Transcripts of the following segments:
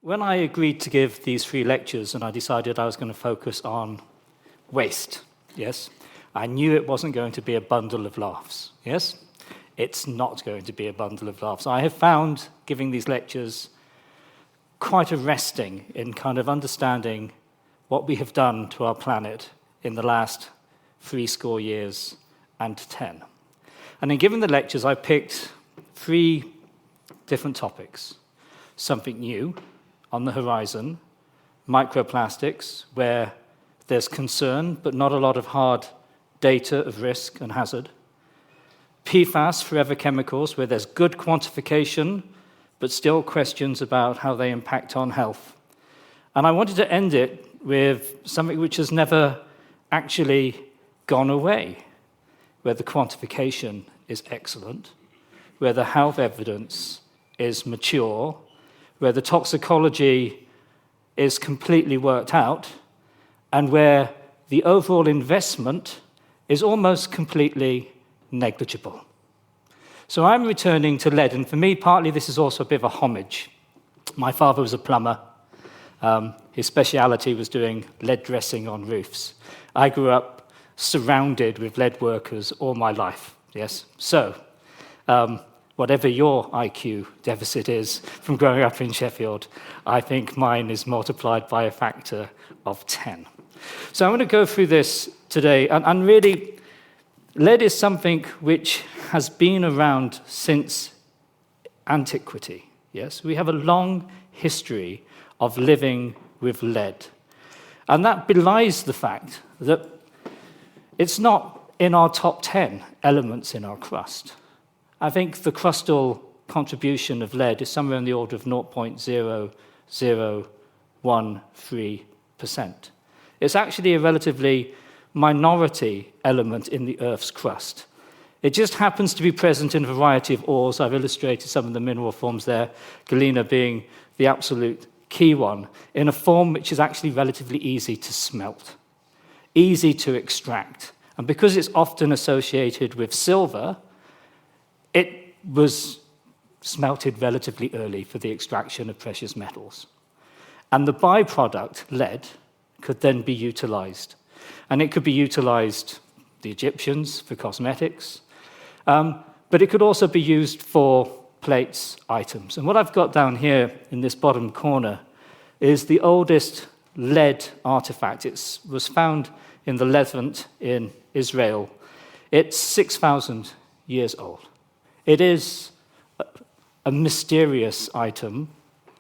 When I agreed to give these 3 lectures and I decided I was going to focus on waste, yes, I knew it wasn't going to be a bundle of laughs, yes? It's not going to be a bundle of laughs. I have found giving these lectures quite arresting in kind of understanding what we have done to our planet in the last 70 years and 10. And in giving the lectures, I picked 3 different topics. Something new on the horizon, microplastics, where there's concern, but not a lot of hard data of risk and hazard. PFAS, forever chemicals, where there's good quantification, but still questions about how they impact on health. And I wanted to end it with something which has never actually gone away, where the quantification is excellent, where the health evidence is mature, where the toxicology is completely worked out, and where the overall investment is almost completely negligible. So I'm returning to lead, and for me, partly this is also a bit of a homage. My father was a plumber. His speciality was doing lead dressing on roofs. I grew up surrounded with lead workers all my life, yes? So, whatever your IQ deficit is from growing up in Sheffield, I think mine is multiplied by a factor of 10. So I'm going to go through this today, and really, lead is something which has been around since antiquity, yes? We have a long history of living with lead, and that belies the fact that it's not in our top 10 elements in our crust. I think the crustal contribution of lead is somewhere in the order of 0.0013%. It's actually a relatively minority element in the Earth's crust. It just happens to be present in a variety of ores. I've illustrated some of the mineral forms there, galena being the absolute key one, in a form which is actually relatively easy to smelt, easy to extract. And because it's often associated with silver, it was smelted relatively early for the extraction of precious metals. And the byproduct, lead, could then be utilized. And it could be utilized, the Egyptians, for cosmetics, but it could also be used for plates items. And what I've got down here in this bottom corner is the oldest lead artifact. It was found in the Levant in Israel. It's 6,000 years old. It is a mysterious item,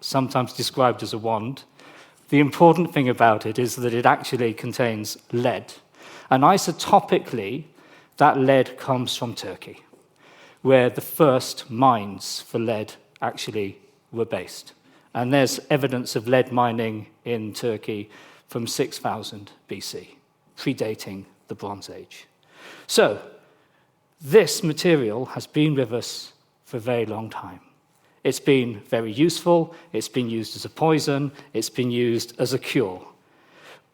sometimes described as a wand. The important thing about it is that it actually contains lead. And isotopically, that lead comes from Turkey, where the first mines for lead actually were based. And there's evidence of lead mining in Turkey from 6000 BC, predating the Bronze Age. So, this material has been with us for a very long time. It's been very useful, it's been used as a poison, it's been used as a cure.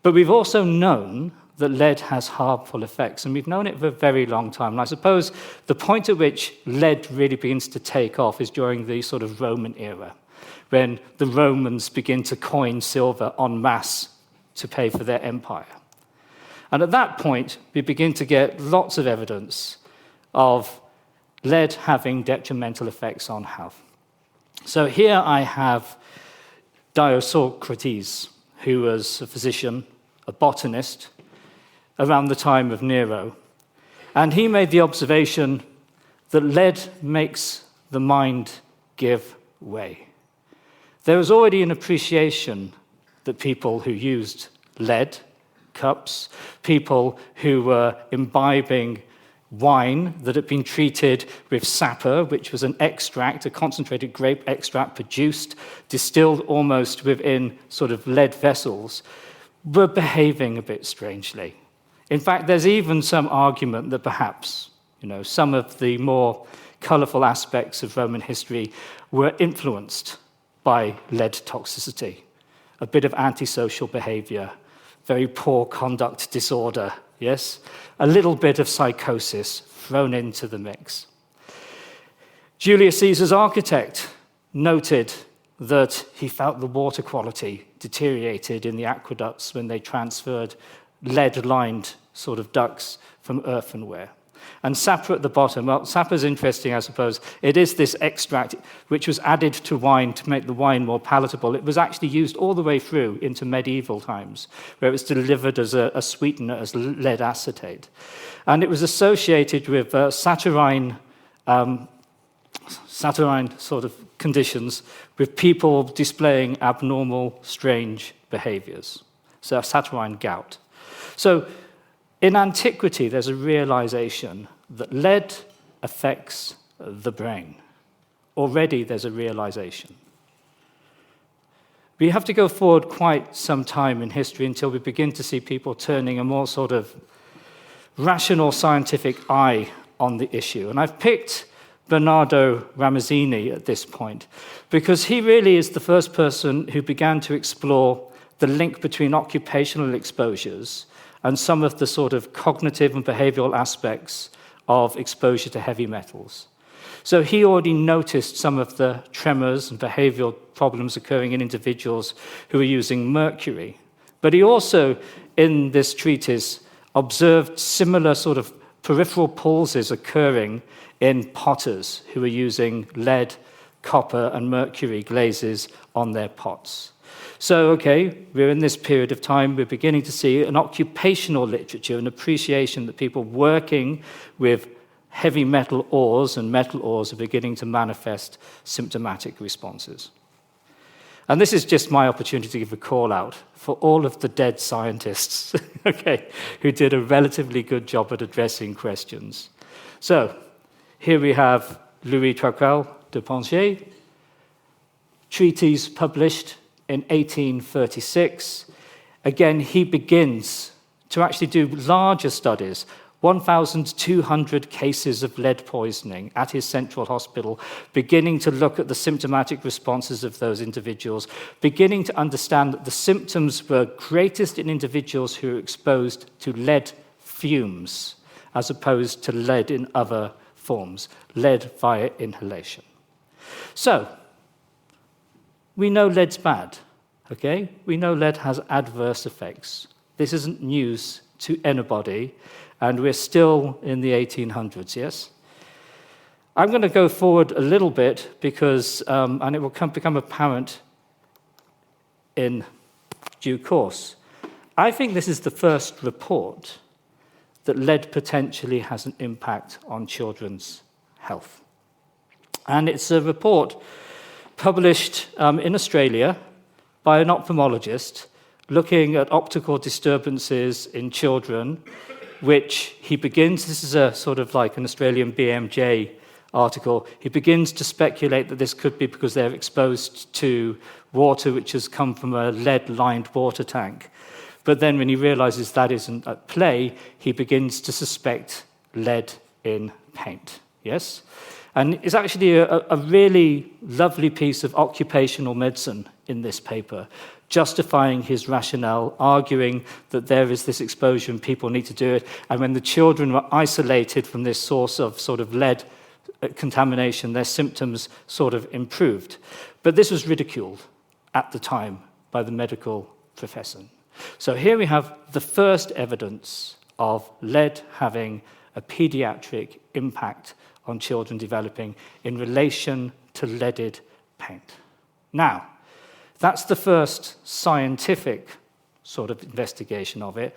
But we've also known that lead has harmful effects, and we've known it for a very long time. And I suppose the point at which lead really begins to take off is during the sort of Roman era, when the Romans begin to coin silver en masse to pay for their empire. And at that point, we begin to get lots of evidence of lead having detrimental effects on health. So here I have Dioscorides, who was a physician, a botanist, around the time of Nero. And he made the observation that lead makes the mind give way. There was already an appreciation that people who used lead cups, people who were imbibing wine that had been treated with sapper, which was an extract, a concentrated grape extract produced, distilled almost within sort of lead vessels, were behaving a bit strangely. In fact, there's even some argument that perhaps, some of the more colorful aspects of Roman history were influenced by lead toxicity, a bit of antisocial behavior, very poor conduct disorder, yes? A little bit of psychosis thrown into the mix. Julius Caesar's architect noted that he felt the water quality deteriorated in the aqueducts when they transferred lead-lined sort of ducts from earthenware. And sapa at the bottom, well, sapa is interesting, I suppose. It is this extract which was added to wine to make the wine more palatable. It was actually used all the way through into medieval times, where it was delivered as a sweetener, as lead acetate. And it was associated with saturine sort of conditions, with people displaying abnormal, strange behaviors. So saturine gout. So in antiquity, there's a realization that lead affects the brain. Already there's a realization. We have to go forward quite some time in history until we begin to see people turning a more sort of rational scientific eye on the issue. And I've picked Bernardo Ramazzini at this point because he really is the first person who began to explore the link between occupational exposures and some of the sort of cognitive and behavioral aspects of exposure to heavy metals. So he already noticed some of the tremors and behavioral problems occurring in individuals who were using mercury. But he also, in this treatise, observed similar sort of peripheral palsies occurring in potters who were using lead, copper, and mercury glazes on their pots. So, okay, we're in this period of time, we're beginning to see an occupational literature, an appreciation that people working with heavy metal ores and metal ores are beginning to manifest symptomatic responses. And this is just my opportunity to give a call out for all of the dead scientists, okay, who did a relatively good job at addressing questions. So, here we have Louis Troquel de Poncher, treatise published in 1836. Again, he begins to actually do larger studies, 1,200 cases of lead poisoning at his central hospital, beginning to look at the symptomatic responses of those individuals, beginning to understand that the symptoms were greatest in individuals who were exposed to lead fumes, as opposed to lead in other forms, lead via inhalation. So, we know lead's bad, okay? We know lead has adverse effects. This isn't news to anybody, and we're still in the 1800s, yes? I'm going to go forward a little bit because, and it will become apparent in due course. I think this is the first report that lead potentially has an impact on children's health. And it's a report published in Australia by an ophthalmologist looking at optical disturbances in children, which he begins, this is a sort of like an Australian BMJ article, he begins to speculate that this could be because they're exposed to water which has come from a lead-lined water tank. But then when he realizes that isn't at play, he begins to suspect lead in paint, yes? And it's actually a really lovely piece of occupational medicine in this paper, justifying his rationale, arguing that there is this exposure and people need to do it. And when the children were isolated from this source of sort of lead contamination, their symptoms sort of improved. But this was ridiculed at the time by the medical profession. So here we have the first evidence of lead having a pediatric impact on children developing in relation to leaded paint. Now, that's the first scientific sort of investigation of it.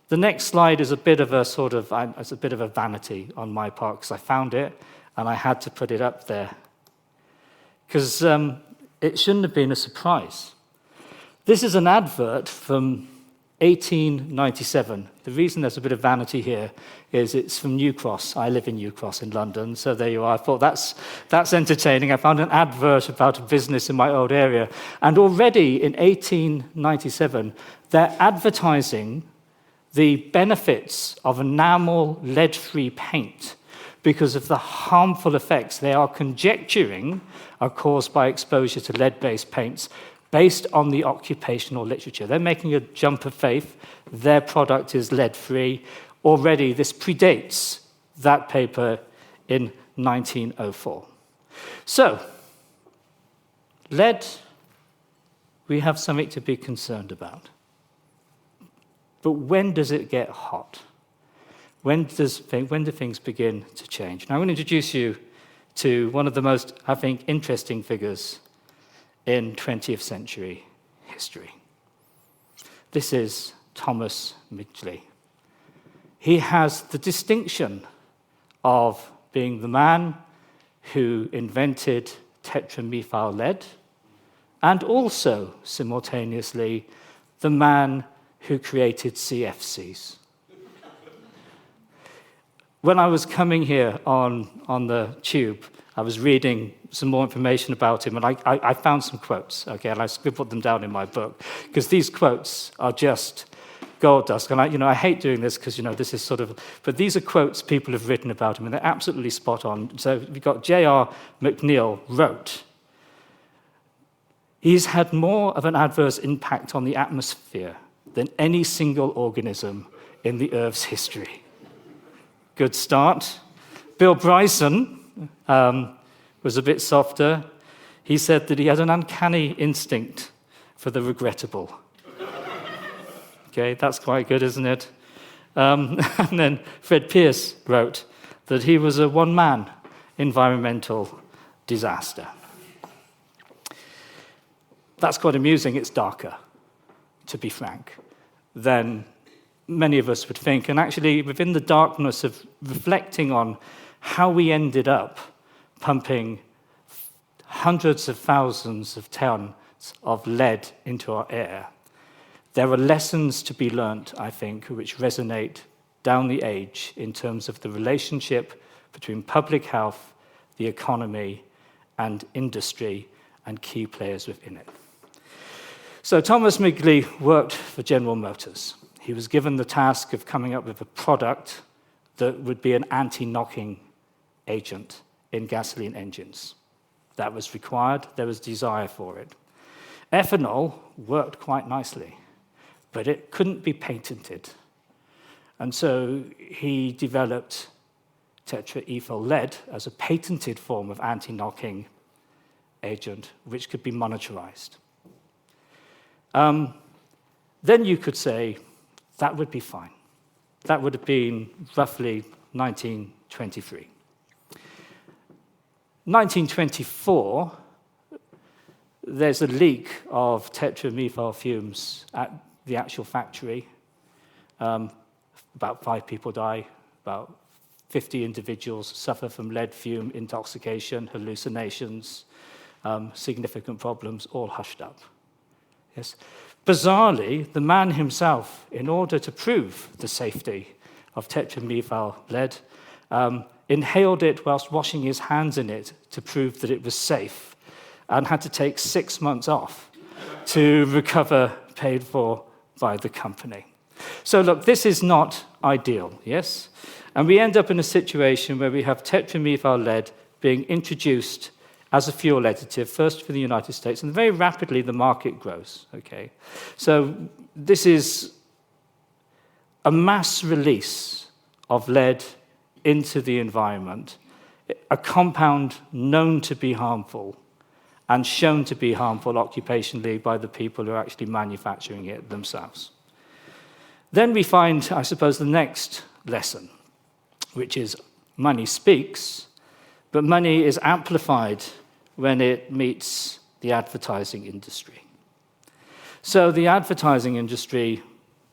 The next slide is a bit of a sort of, it's a bit of a vanity on my part because I found it and I had to put it up there because it shouldn't have been a surprise. This is an advert from 1897. The reason there's a bit of vanity here is it's from New Cross. I live in New Cross in London, so there you are. I thought that's entertaining. I found an advert about a business in my old area. And already in 1897, they're advertising the benefits of enamel lead-free paint because of the harmful effects they are conjecturing are caused by exposure to lead-based paints based on the occupational literature. They're making a jump of faith. Their product is lead-free. Already, this predates that paper in 1904. So, lead, we have something to be concerned about. But when does it get hot? When do things begin to change? Now, I'm going to introduce you to one of the most, I think, interesting figures in 20th century history. This is Thomas Mudway. He has the distinction of being the man who invented tetramethyl lead and also, simultaneously, the man who created CFCs. When I was coming here on the tube, I was reading some more information about him, and I found some quotes, okay, and I scribbled them down in my book, because these quotes are just gold dust. And I hate doing this because, this is sort of, but these are quotes people have written about him, and they're absolutely spot on. So we've got J.R. McNeill wrote, "He's had more of an adverse impact on the atmosphere than any single organism in the Earth's history." Good start. Bill Bryson was a bit softer. He said that he had an uncanny instinct for the regrettable. Okay, that's quite good, isn't it? And then Fred Pierce wrote that he was a one-man environmental disaster. That's quite amusing. It's darker, to be frank, than many of us would think. And actually, within the darkness of reflecting on how we ended up pumping hundreds of thousands of tons of lead into our air, there are lessons to be learnt, I think, which resonate down the age in terms of the relationship between public health, the economy, and industry, and key players within it. So Thomas Mudway worked for General Motors. He was given the task of coming up with a product that would be an anti-knocking agent in gasoline engines. That was required. There was desire for it. Ethanol worked quite nicely, but it couldn't be patented. And so he developed tetraethyl lead as a patented form of anti-knocking agent, which could be monetarized. Then you could say, that would be fine. That would have been roughly 1923. 1924, there's a leak of tetramethyl fumes at the actual factory. About 5 people die, about 50 individuals suffer from lead fume intoxication, hallucinations, significant problems, all hushed up. Yes. Bizarrely, the man himself, in order to prove the safety of tetramethyl lead, inhaled it whilst washing his hands in it to prove that it was safe, and had to take 6 months off to recover, paid for by the company. So look, this is not ideal, yes? And we end up in a situation where we have tetramethyl lead being introduced as a fuel additive, first for the United States, and very rapidly the market grows, okay? So this is a mass release of lead into the environment, a compound known to be harmful and shown to be harmful occupationally by the people who are actually manufacturing it themselves. Then we find, I suppose, the next lesson, which is money speaks, but money is amplified when it meets the advertising industry. So the advertising industry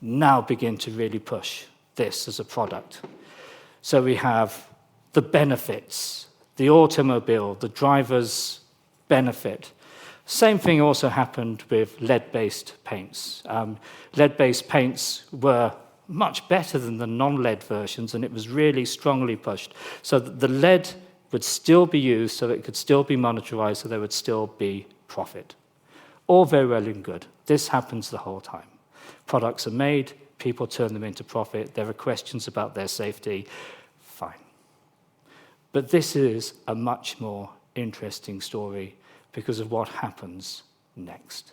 now begin to really push this as a product. So we have the benefits, the automobile, the driver's benefit. Same thing also happened with lead-based paints. Lead-based paints were much better than the non-lead versions, and it was really strongly pushed. So the lead would still be used, so it could still be monetarized, so there would still be profit. All very well and good. This happens the whole time. Products are made, people turn them into profit, there are questions about their safety, fine. But this is a much more interesting story because of what happens next.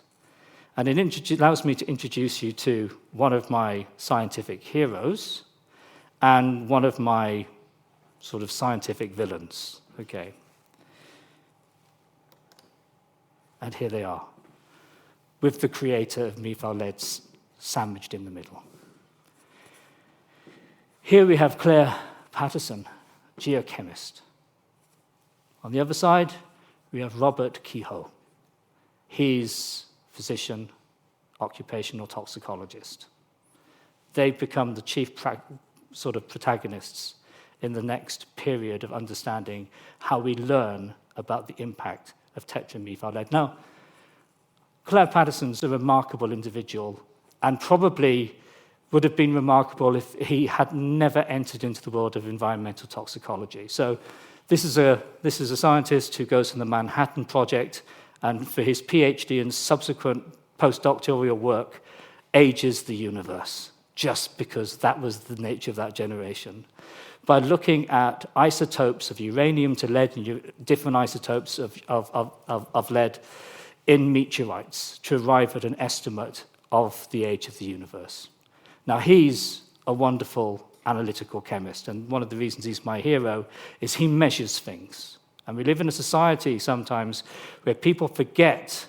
And it allows me to introduce you to one of my scientific heroes and one of my sort of scientific villains, okay? And here they are, with the creator of methyl leads sandwiched in the middle. Here we have Claire Patterson, geochemist. On the other side, we have Robert Kehoe. He's physician, occupational toxicologist. They've become the chief sort of protagonists in the next period of understanding how we learn about the impact of tetramethyl lead. Now, Claire Patterson's a remarkable individual, and probably would have been remarkable if he had never entered into the world of environmental toxicology. So this is a scientist who goes on the Manhattan Project, and for his PhD and subsequent postdoctoral work, ages the universe, just because that was the nature of that generation. By looking at isotopes of uranium to lead and different isotopes of lead in meteorites to arrive at an estimate of the age of the universe. Now, he's a wonderful analytical chemist, and one of the reasons he's my hero is he measures things. And we live in a society sometimes where people forget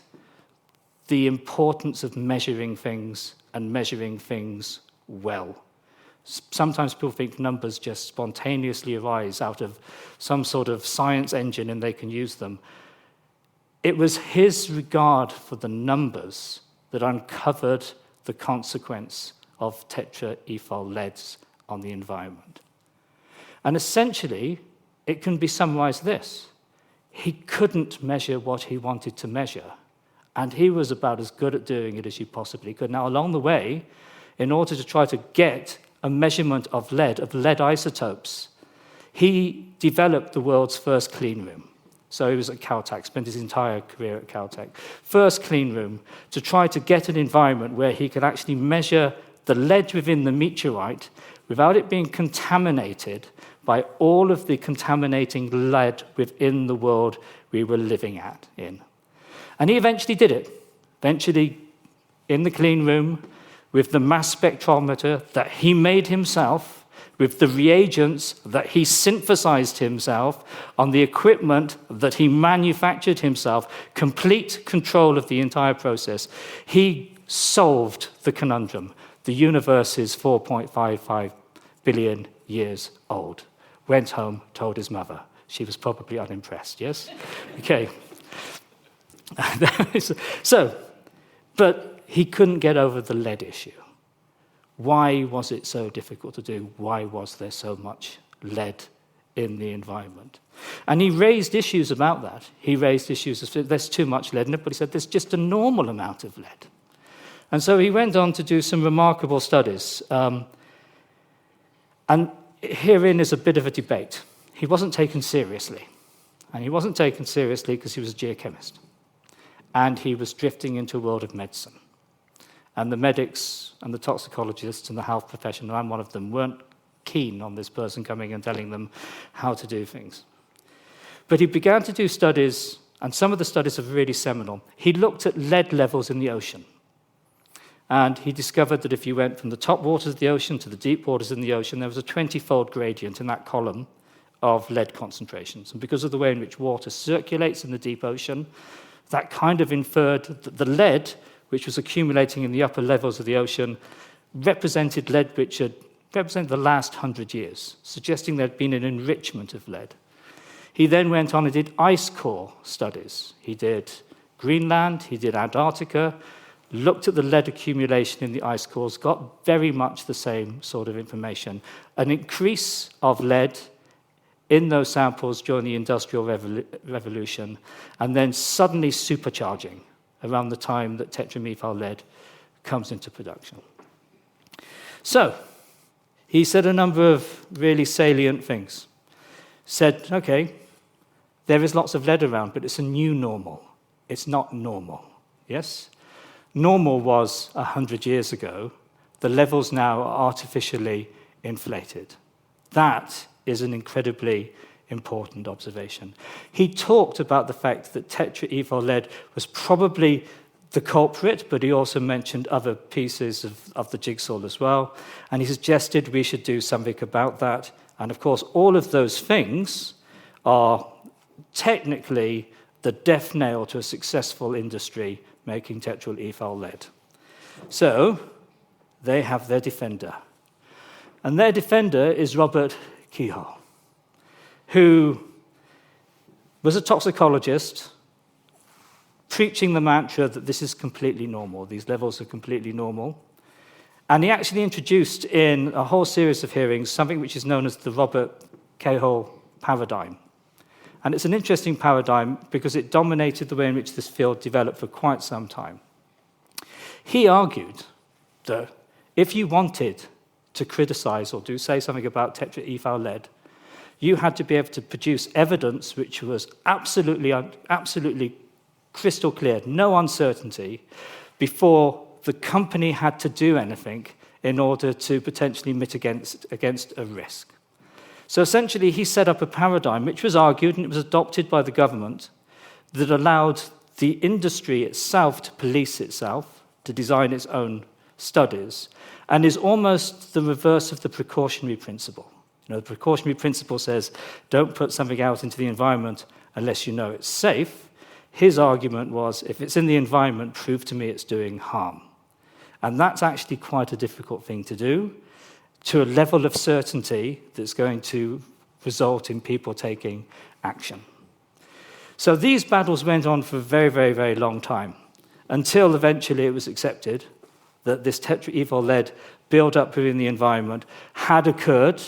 the importance of measuring things and measuring things well. Sometimes people think numbers just spontaneously arise out of some sort of science engine and they can use them. It was his regard for the numbers that uncovered the consequence of tetraethyl leads on the environment. And essentially, it can be summarized this. He couldn't measure what he wanted to measure, and he was about as good at doing it as you possibly could. Now, along the way, in order to try to get a measurement of lead isotopes, he developed the world's first clean room. So he was at Caltech, spent his entire career at Caltech. First clean room to try to get an environment where he could actually measure the lead within the meteorite without it being contaminated by all of the contaminating lead within the world we were living in. And he eventually did it. Eventually, in the clean room, with the mass spectrometer that he made himself, with the reagents that he synthesized himself, on the equipment that he manufactured himself, complete control of the entire process, he solved the conundrum. The universe is 4.55 billion years old. Went home, told his mother. She was probably unimpressed, yes? Okay. But he couldn't get over the lead issue. Why was it so difficult to do? Why was there so much lead in the environment? And he raised issues about that. He raised issues of there's too much lead in it, but he said there's just a normal amount of lead. And so he went on to do some remarkable studies. And herein is a bit of a debate. He wasn't taken seriously. And he wasn't taken seriously because he was a geochemist. And he was drifting into a world of medicine. And the medics and the toxicologists and the health professional, I'm one of them, weren't keen on this person coming and telling them how to do things. But he began to do studies, and some of the studies are really seminal. He looked at lead levels in the ocean. And he discovered that if you went from the top waters of the ocean to the deep waters in the ocean, there was a 20-fold gradient in that column of lead concentrations. And because of the way in which water circulates in the deep ocean, that kind of inferred that the lead, which was accumulating in the upper levels of the ocean, represented lead which had represented the last 100 years, suggesting there had been an enrichment of lead. He then went on and did ice core studies. He did Greenland, he did Antarctica, looked at the lead accumulation in the ice cores, got very much the same sort of information. An increase of lead in those samples during the Industrial Revolution, and then suddenly supercharging around the time that tetramethyl lead comes into production. So, he said a number of really salient things. Said, okay, there is lots of lead around, but it's a new normal. It's not normal, yes? Normal was 100 years ago. The levels now are artificially inflated. That is an incredibly important observation. He talked about the fact that tetraethyl lead was probably the culprit, but he also mentioned other pieces of the jigsaw as well, and he suggested we should do something about that. And of course, all of those things are technically the death nail to a successful industry making tetrol ethyl lead. So they have their defender. And their defender is Robert Kehar, who was a toxicologist preaching the mantra that this is completely normal, these levels are completely normal. And he actually introduced in a whole series of hearings something which is known as the Robert Kehar paradigm. And it's an interesting paradigm because it dominated the way in which this field developed for quite some time. He argued that if you wanted to criticize or say something about tetraethyl lead, you had to be able to produce evidence which was absolutely crystal clear, no uncertainty, before the company had to do anything in order to potentially mitigate against a risk. So essentially, he set up a paradigm which was argued, and it was adopted by the government, that allowed the industry itself to police itself, to design its own studies, and is almost the reverse of the precautionary principle. You know, the precautionary principle says, don't put something out into the environment unless you know it's safe. His argument was, if it's in the environment, prove to me it's doing harm. And that's actually quite a difficult thing to do, to a level of certainty that's going to result in people taking action. So these battles went on for a very, very, very long time, until eventually it was accepted that this tetraethyl lead build-up within the environment had occurred,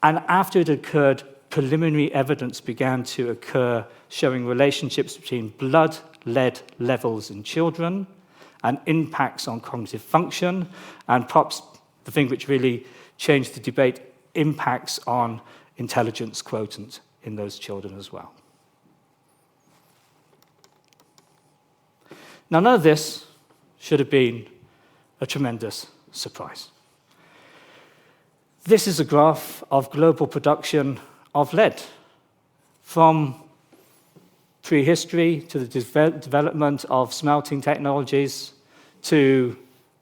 and after it occurred, preliminary evidence began to occur showing relationships between blood lead levels in children and impacts on cognitive function, and perhaps the thing which really changed the debate, impacts on intelligence quotient in those children as well. Now, none of this should have been a tremendous surprise. This is a graph of global production of lead from prehistory to the development of smelting technologies to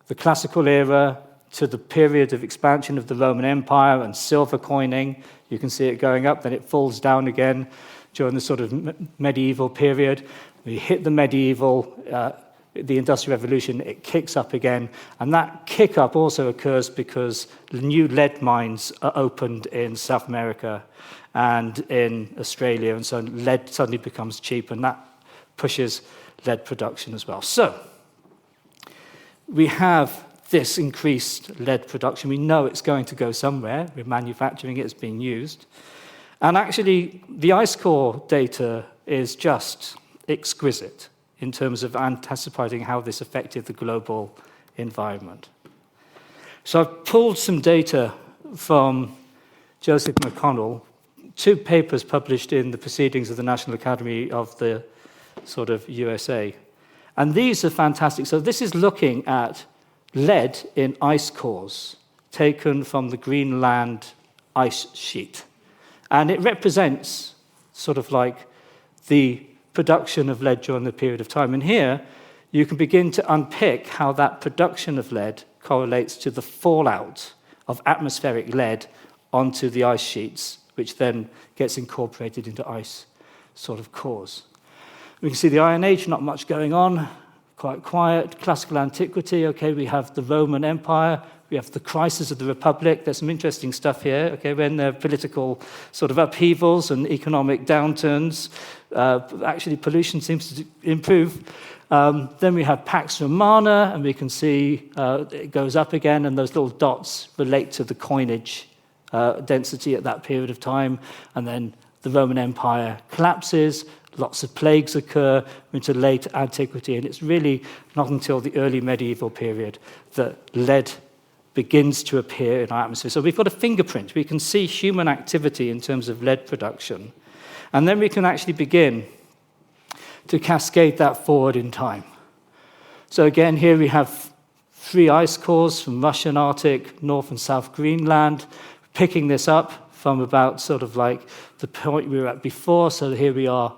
the classical era to the period of expansion of the Roman Empire and silver coining. You can see it going up, then it falls down again during the sort of medieval period. We hit the medieval, the Industrial Revolution, it kicks up again. And that kick up also occurs because new lead mines are opened in South America and in Australia, and so lead suddenly becomes cheap, and that pushes lead production as well. So we have this increased lead production. We know it's going to go somewhere. We're manufacturing it, it's being used. And actually, the ice core data is just exquisite in terms of anticipating how this affected the global environment. So I've pulled some data from Joseph McConnell, 2 papers published in the Proceedings of the National Academy of the sort of USA. And these are fantastic. So this is looking at lead in ice cores taken from the Greenland ice sheet. And it represents sort of like the production of lead during the period of time. And here, you can begin to unpick how that production of lead correlates to the fallout of atmospheric lead onto the ice sheets, which then gets incorporated into ice sort of cores. We can see the Iron Age, not much going on, quite quiet. Classical antiquity, okay, we have the Roman Empire, we have the crisis of the Republic. There's some interesting stuff here, okay, when there are political sort of upheavals and economic downturns, actually pollution seems to improve. Then we have Pax Romana, and we can see it goes up again, and those little dots relate to the coinage density at that period of time, and then the Roman Empire collapses, lots of plagues occur into late antiquity, and it's really not until the early medieval period that lead begins to appear in our atmosphere. So we've got a fingerprint. We can see human activity in terms of lead production, and then we can actually begin to cascade that forward in time. So again, here we have 3 ice cores from Russian Arctic, North and South Greenland, picking this up from about sort of like the point we were at before. So here we are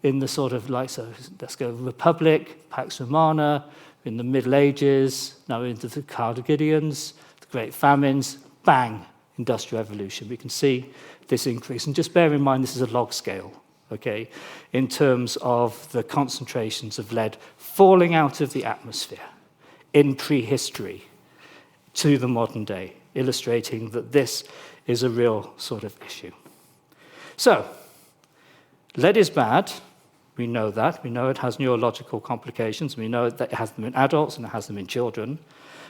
in the sort of like, so let's go Republic, Pax Romana, in the Middle Ages, now into the Carthaginians, the Great Famines, bang, Industrial Revolution. We can see this increase. And just bear in mind, this is a log scale, okay, in terms of the concentrations of lead falling out of the atmosphere in prehistory to the modern day, illustrating that this is a real sort of issue. So, lead is bad. We know that. We know it has neurological complications. We know that it has them in adults and it has them in children.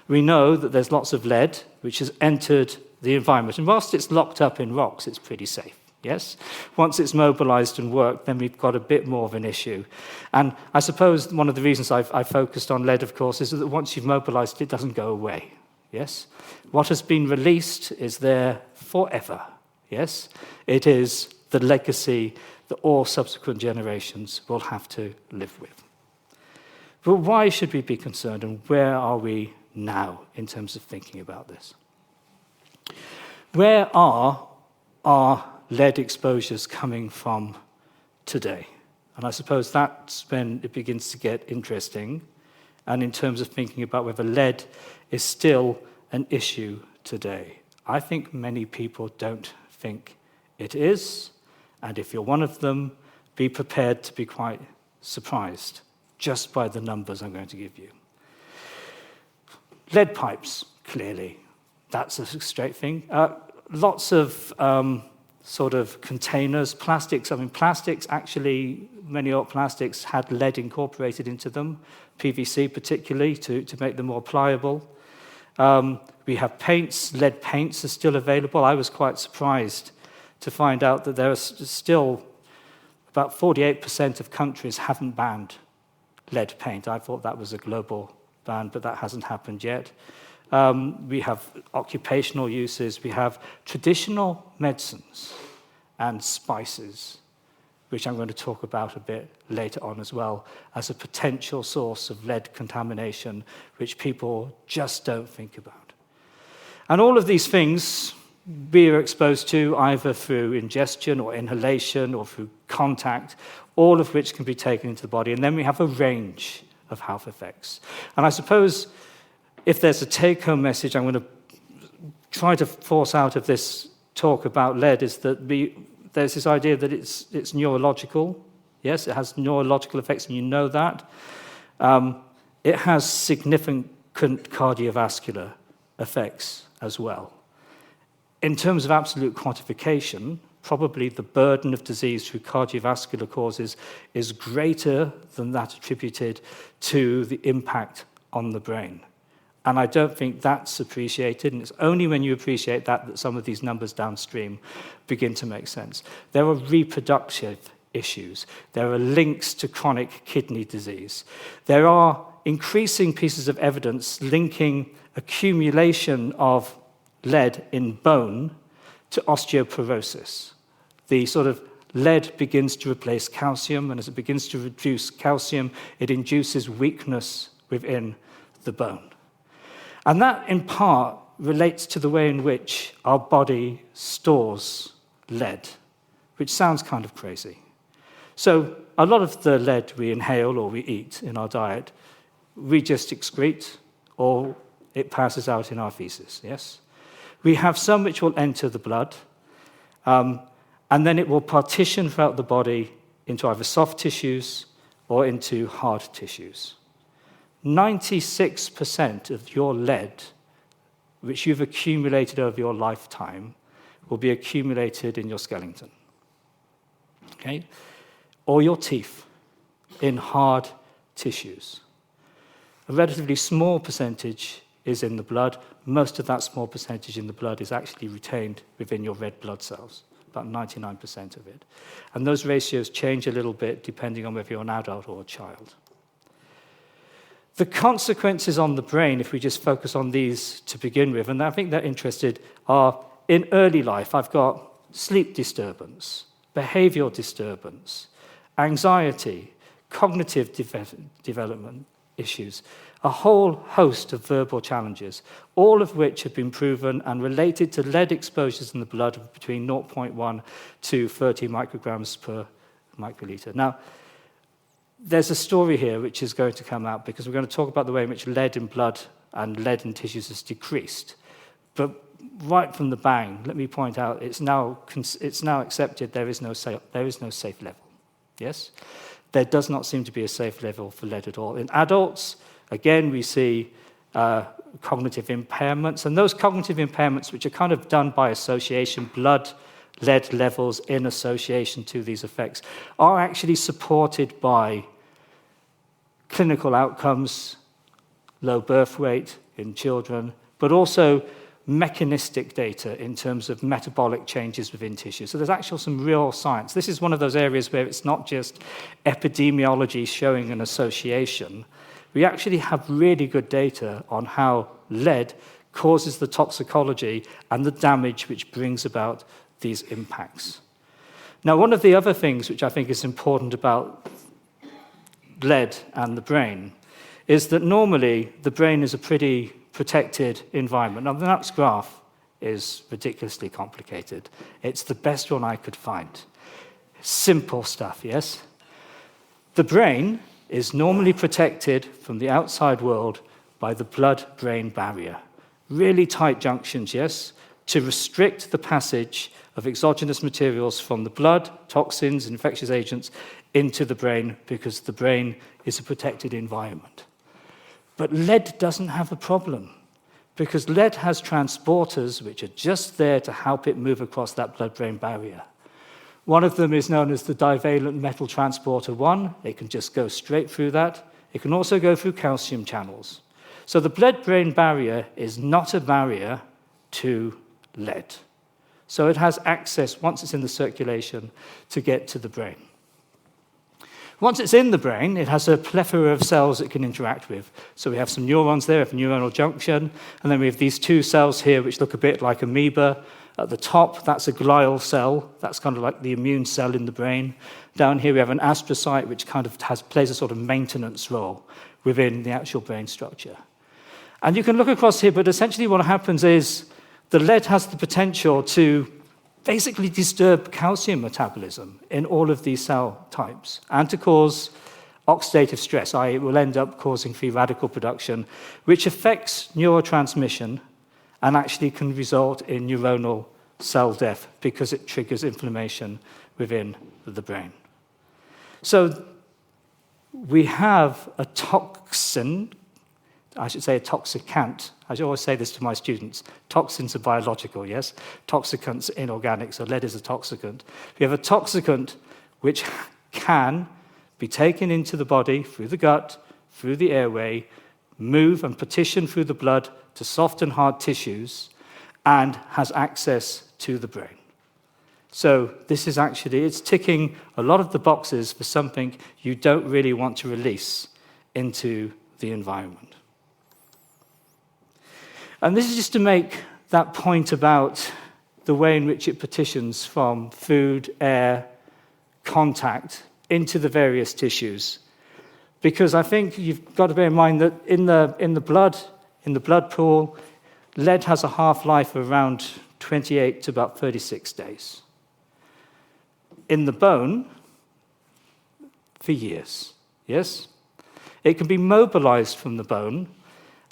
We know that there's lots of lead which has entered the environment. And whilst it's locked up in rocks, it's pretty safe, yes? Once it's mobilized and worked, then we've got a bit more of an issue. And I suppose one of the reasons I focused on lead, of course, is that once you've mobilized it, it doesn't go away, yes? What has been released is there forever, yes? It is the legacy that all subsequent generations will have to live with. But why should we be concerned, and where are we now in terms of thinking about this? Where are our lead exposures coming from today? And I suppose that's when it begins to get interesting, and in terms of thinking about whether lead is still an issue today. I think many people don't think it is, and if you're one of them, be prepared to be quite surprised just by the numbers I'm going to give you. Lead pipes, clearly. That's a straight thing. Lots of sort of containers, plastics. I mean, plastics, actually, many old plastics had lead incorporated into them, PVC particularly, to make them more pliable. We have paints. Lead paints are still available. I was quite surprised to find out that there are still about 48% of countries haven't banned lead paint. I thought that was a global ban, but that hasn't happened yet. We have occupational uses. We have traditional medicines and spices, which I'm going to talk about a bit later on as well, as a potential source of lead contamination, which people just don't think about. And all of these things we are exposed to either through ingestion or inhalation or through contact, all of which can be taken into the body. And then we have a range of health effects. And I suppose if there's a take-home message I'm going to try to force out of this talk about lead is that there's this idea that it's neurological. Yes, it has neurological effects, and you know that. It has significant cardiovascular effects as well. In terms of absolute quantification, probably the burden of disease through cardiovascular causes is greater than that attributed to the impact on the brain. And I don't think that's appreciated, and it's only when you appreciate that some of these numbers downstream begin to make sense. There are reproductive issues. There are links to chronic kidney disease. There are increasing pieces of evidence linking accumulation of lead in bone to osteoporosis. The sort of lead begins to replace calcium, and as it begins to reduce calcium, it induces weakness within the bone. And that, in part, relates to the way in which our body stores lead, which sounds kind of crazy. So a lot of the lead we inhale or we eat in our diet, we just excrete, or it passes out in our feces, yes? We have some which will enter the blood, and then it will partition throughout the body into either soft tissues or into hard tissues. 96% of your lead, which you've accumulated over your lifetime, will be accumulated in your skeleton, okay? Or your teeth, in hard tissues. A relatively small percentage is in the blood. Most of that small percentage in the blood is actually retained within your red blood cells, about 99% of it. And those ratios change a little bit depending on whether you're an adult or a child. The consequences on the brain, if we just focus on these to begin with, and I think they're interested, are in early life, I've got sleep disturbance, behavioral disturbance, anxiety, cognitive development issues, a whole host of verbal challenges, all of which have been proven and related to lead exposures in the blood of between 0.1 to 30 micrograms per microliter. Now, there's a story here which is going to come out because we're going to talk about the way in which lead in blood and lead in tissues has decreased. But right from the bang, let me point out, it's now accepted there is no safe level. yes? There does not seem to be a safe level for lead at all. In adults, again, we see cognitive impairments, and those cognitive impairments, which are kind of done by association, blood lead levels in association to these effects, are actually supported by clinical outcomes, low birth weight in children, but also mechanistic data in terms of metabolic changes within tissue. So there's actually some real science. This is one of those areas where it's not just epidemiology showing an association. We actually have really good data on how lead causes the toxicology and the damage which brings about these impacts. Now, one of the other things which I think is important about lead and the brain is that normally the brain is a pretty protected environment. Now, the next graph is ridiculously complicated. It's the best one I could find. Simple stuff, yes? The brain is normally protected from the outside world by the blood-brain barrier. Really tight junctions, yes, to restrict the passage of exogenous materials from the blood, toxins, infectious agents, into the brain, because the brain is a protected environment. But lead doesn't have a problem, because lead has transporters which are just there to help it move across that blood-brain barrier. One of them is known as the divalent metal transporter 1. It can just go straight through that. It can also go through calcium channels. So the blood-brain barrier is not a barrier to lead. So it has access, once it's in the circulation, to get to the brain. Once it's in the brain, it has a plethora of cells it can interact with. So we have some neurons there, we have a neuronal junction, and then we have these two cells here which look a bit like amoeba. At the top, that's a glial cell. That's kind of like the immune cell in the brain. Down here, we have an astrocyte, which kind of plays a sort of maintenance role within the actual brain structure. And you can look across here, but essentially what happens is the lead has the potential to basically disturb calcium metabolism in all of these cell types and to cause oxidative stress, i.e. it will end up causing free radical production, which affects neurotransmission and actually can result in neuronal cell death because it triggers inflammation within the brain. So we have a toxin, I should say a toxicant. I should always say this to my students. Toxins are biological, yes? Toxicants are inorganic, so lead is a toxicant. We have a toxicant which can be taken into the body through the gut, through the airway, move and partition through the blood to soft and hard tissues, and has access to the brain. So this is actually, it's ticking a lot of the boxes for something you don't really want to release into the environment. And this is just to make that point about the way in which it partitions from food, air, contact into the various tissues. Because I think you've got to bear in mind that in the blood pool, lead has a half-life of around 28 to about 36 days. In the bone, for years, yes? It can be mobilized from the bone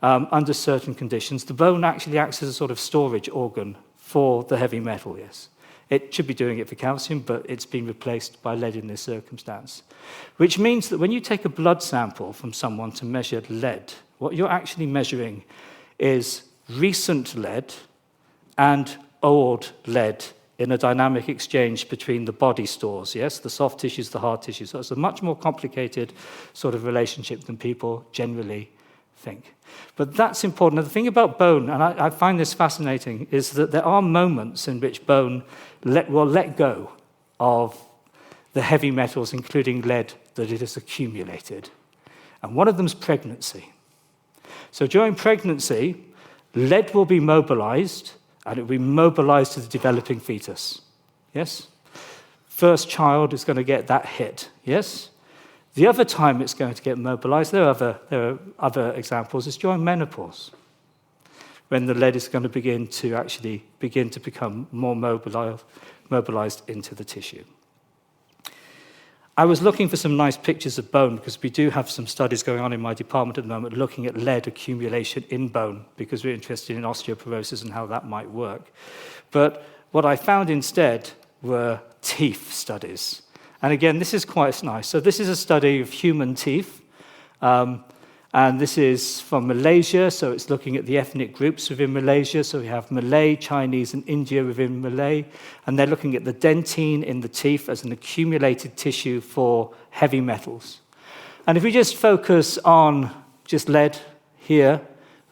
under certain conditions. The bone actually acts as a sort of storage organ for the heavy metal, yes. It should be doing it for calcium, but it's been replaced by lead in this circumstance. Which means that when you take a blood sample from someone to measure lead, what you're actually measuring is recent lead and old lead in a dynamic exchange between the body stores, yes, the soft tissues, the hard tissues. So it's a much more complicated sort of relationship than people generally think. But that's important. And the thing about bone, and I find this fascinating, is that there are moments in which bone will let go of the heavy metals, including lead, that it has accumulated. And one of them is pregnancy. So during pregnancy, lead will be mobilized, and it will be mobilized to the developing fetus. Yes? First child is going to get that hit. Yes? The other time it's going to get mobilized, there are other examples, is during menopause, when the lead is going to begin to become more mobilized into the tissue. I was looking for some nice pictures of bone because we do have some studies going on in my department at the moment looking at lead accumulation in bone because we're interested in osteoporosis and how that might work. But what I found instead were teeth studies. And again, this is quite nice. So this is a study of human teeth. And this is from Malaysia, so it's looking at the ethnic groups within Malaysia. So we have Malay, Chinese, and India within Malay. And they're looking at the dentine in the teeth as an accumulated tissue for heavy metals. And if we just focus on just lead here,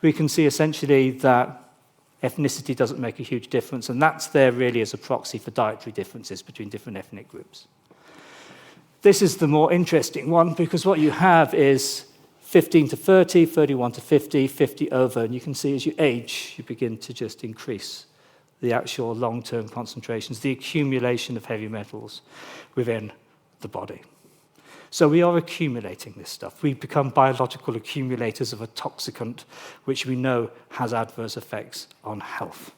we can see essentially that ethnicity doesn't make a huge difference. And that's there really as a proxy for dietary differences between different ethnic groups. This is the more interesting one, because what you have is 15 to 30, 31 to 50, 50 over, and you can see as you age, you begin to just increase the actual long-term concentrations, the accumulation of heavy metals within the body. So we are accumulating this stuff. We become biological accumulators of a toxicant, which we know has adverse effects on health.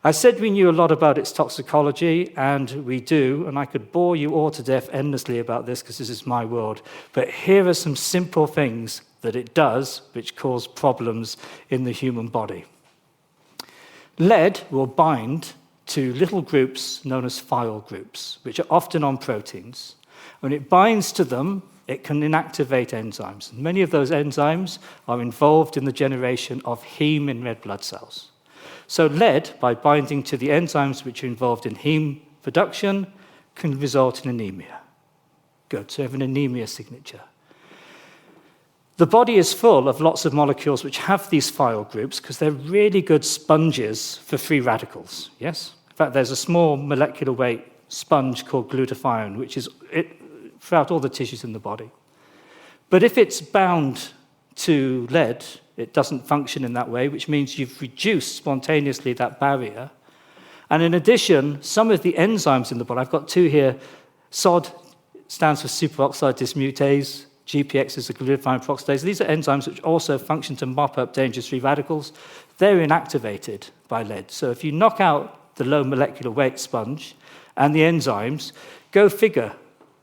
I said we knew a lot about its toxicology, and we do, and I could bore you all to death endlessly about this because this is my world, but here are some simple things that it does which cause problems in the human body. Lead will bind to little groups known as phial groups, which are often on proteins. When it binds to them, it can inactivate enzymes. And many of those enzymes are involved in the generation of heme in red blood cells. So lead, by binding to the enzymes which are involved in heme production, can result in anemia. Good, so we have an anemia signature. The body is full of lots of molecules which have these phial groups because they're really good sponges for free radicals, yes? In fact, there's a small molecular weight sponge called glutathione, which is throughout all the tissues in the body. But if it's bound to lead, it doesn't function in that way, which means you've reduced spontaneously that barrier. And in addition, some of the enzymes in the body, I've got two here. SOD stands for superoxide dismutase. GPX is a glutathione peroxidase. These are enzymes which also function to mop up dangerous free radicals. They're inactivated by lead. So if you knock out the low molecular weight sponge and the enzymes, go figure.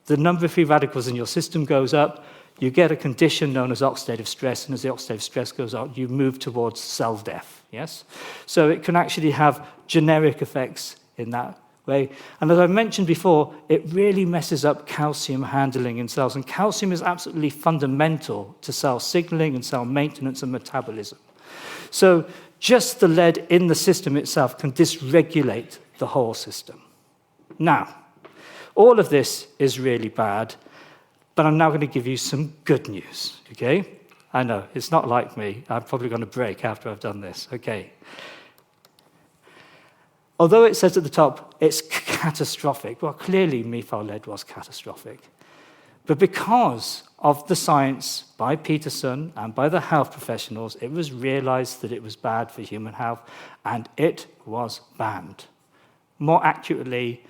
The number of free radicals in your system goes up. You get a condition known as oxidative stress, and as the oxidative stress goes up, you move towards cell death, yes? So it can actually have generic effects in that way. And as I mentioned before, it really messes up calcium handling in cells, and calcium is absolutely fundamental to cell signaling and cell maintenance and metabolism. So just the lead in the system itself can dysregulate the whole system. Now, all of this is really bad, but I'm now going to give you some good news, okay? I know, it's not like me. I'm probably going to break after I've done this, okay? Although it says at the top, it's catastrophic, well, clearly methyl lead was catastrophic. But because of the science by Peterson and by the health professionals, it was realized that it was bad for human health, and it was banned. More accurately,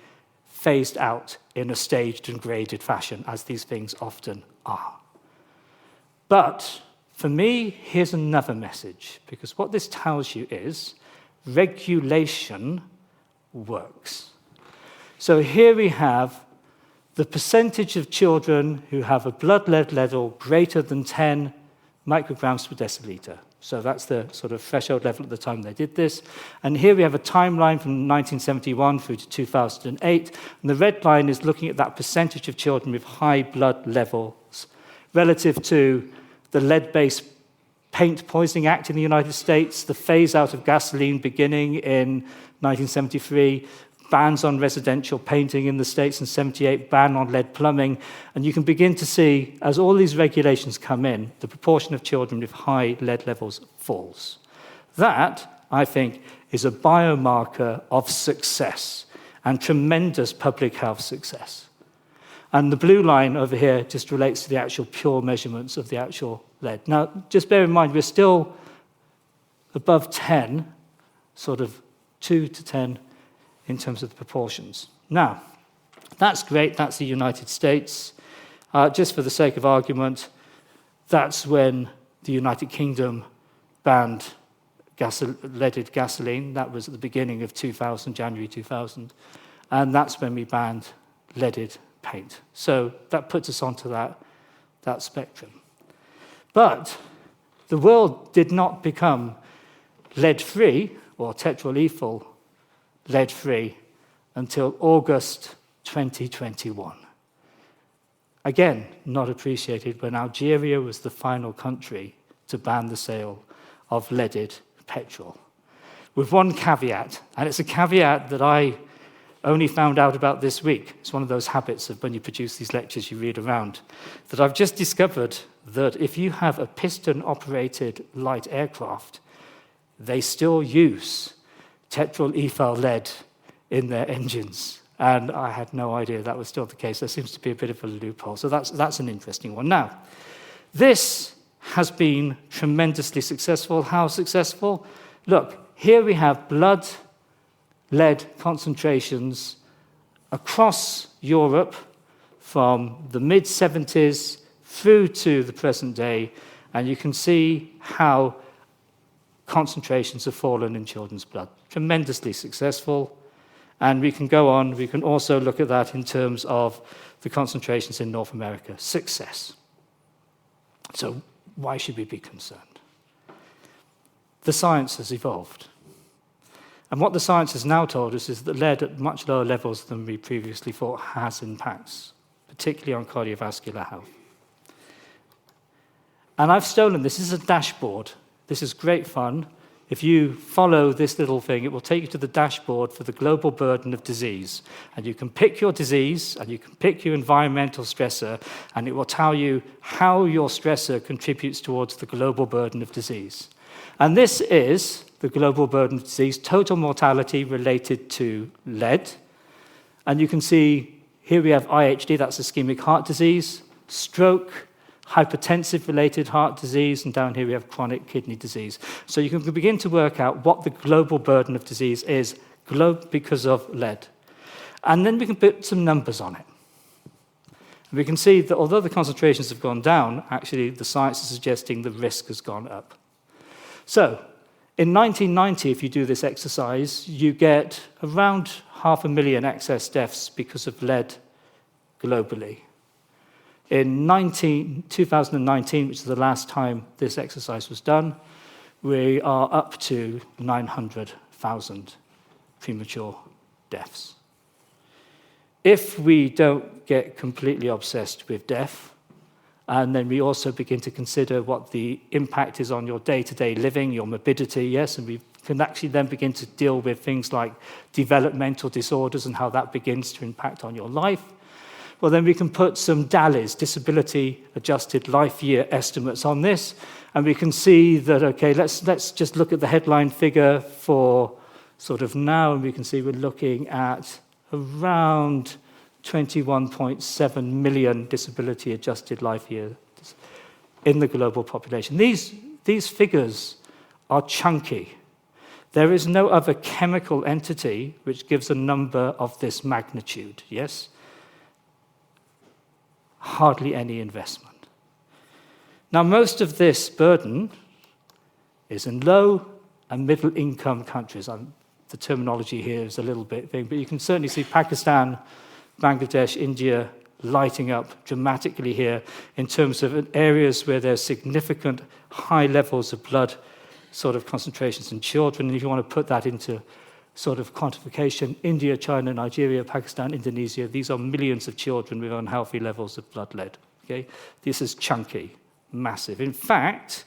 phased out in a staged and graded fashion, as these things often are. But for me, here's another message, because what this tells you is regulation works. So here we have the percentage of children who have a blood lead level greater than 10 micrograms per deciliter. So that's the sort of threshold level at the time they did this. And here we have a timeline from 1971 through to 2008. And the red line is looking at that percentage of children with high blood levels relative to the lead-based Paint Poisoning Act in the United States, the phase-out of gasoline beginning in 1973, bans on residential painting in the States in 78, ban on lead plumbing, and you can begin to see, as all these regulations come in, the proportion of children with high lead levels falls. That, I think, is a biomarker of success and tremendous public health success. And the blue line over here just relates to the actual pure measurements of the actual lead. Now, just bear in mind, we're still above 10, sort of 2 to 10, in terms of the proportions. Now, that's great, that's the United States. Just for the sake of argument, that's when the United Kingdom banned leaded gasoline. That was at the beginning of 2000, January 2000. And that's when we banned leaded paint. So that puts us onto that spectrum. But the world did not become lead-free or tetraethyl lead-free until August 2021. Again, not appreciated when Algeria was the final country to ban the sale of leaded petrol. With one caveat, and it's a caveat that I only found out about this week. It's one of those habits of when you produce these lectures, you read around, that I've just discovered that if you have a piston-operated light aircraft, they still use tetrol-ethyl lead in their engines. And I had no idea that was still the case. There seems to be a bit of a loophole. So that's an interesting one. Now, this has been tremendously successful. How successful? Look, here we have blood lead concentrations across Europe from the mid-70s through to the present day, and you can see how concentrations have fallen in children's blood. Tremendously successful. And we can go on, we can also look at that in terms of the concentrations in North America. Success. So why should we be concerned? The science has evolved. And what the science has now told us is that lead at much lower levels than we previously thought has impacts, particularly on cardiovascular health. And I've stolen this. This is a dashboard. This is great fun. If you follow this little thing, it will take you to the dashboard for the global burden of disease. And you can pick your disease, and you can pick your environmental stressor, and it will tell you how your stressor contributes towards the global burden of disease. And this is the global burden of disease, total mortality related to lead. And you can see here we have IHD, that's ischemic heart disease, stroke, hypertensive-related heart disease, and down here we have chronic kidney disease. So you can begin to work out what the global burden of disease is because of lead. And then we can put some numbers on it. And we can see that although the concentrations have gone down, actually the science is suggesting the risk has gone up. So in 1990, if you do this exercise, you get around 500,000 excess deaths because of lead globally. In 2019, which is the last time this exercise was done, we are up to 900,000 premature deaths. If we don't get completely obsessed with death, and then we also begin to consider what the impact is on your day-to-day living, your morbidity, yes, and we can actually then begin to deal with things like developmental disorders and how that begins to impact on your life, well, then we can put some DALYs, disability-adjusted life year estimates on this, and we can see that, okay, let's just look at the headline figure for sort of now, and we can see we're looking at around 21.7 million disability-adjusted life years in the global population. These figures are chunky. There is no other chemical entity which gives a number of this magnitude, yes? Hardly any investment. Now, most of this burden is in low and middle income countries. The terminology here is a little bit thing, but you can certainly see Pakistan, Bangladesh, India lighting up dramatically here in terms of areas where there's significant high levels of blood sort of concentrations in children. And if you want to put that into sort of quantification, India, China, Nigeria, Pakistan, Indonesia, these are millions of children with unhealthy levels of blood lead. Okay? This is chunky, massive. In fact,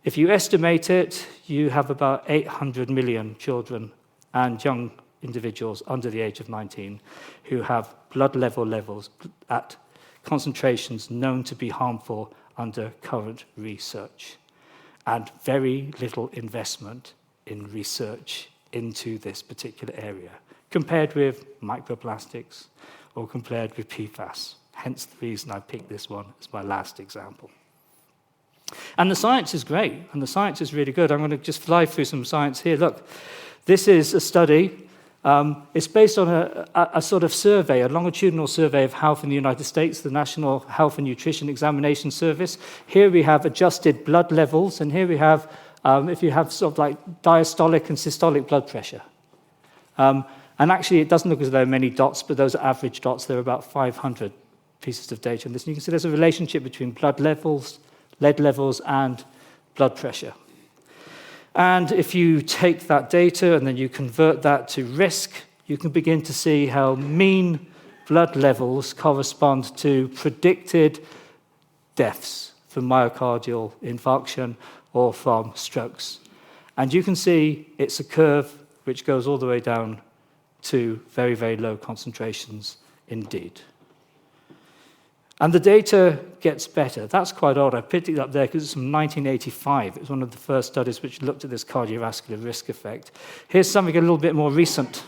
if you estimate it, you have about 800 million children and young individuals under the age of 19 who have blood levels at concentrations known to be harmful under current research, and very little investment in research into this particular area, compared with microplastics or compared with PFAS. Hence the reason I picked this one as my last example. And the science is great, and the science is really good. I'm going to just fly through some science here. Look, this is a study. It's based on a sort of survey, a longitudinal survey of health in the United States, the National Health and Nutrition Examination Service. Here we have adjusted blood levels, and here we have if you have sort of like diastolic and systolic blood pressure. And actually, it doesn't look as though there are many dots, but those are average dots. There are about 500 pieces of data on this. And you can see there's a relationship between blood levels, lead levels, and blood pressure. And if you take that data and then you convert that to risk, you can begin to see how mean blood levels correspond to predicted deaths from myocardial infarction or from strokes. And you can see it's a curve which goes all the way down to very, very low concentrations indeed. And the data gets better. That's quite odd. I picked it up there because it's from 1985. It was one of the first studies which looked at this cardiovascular risk effect. Here's something a little bit more recent.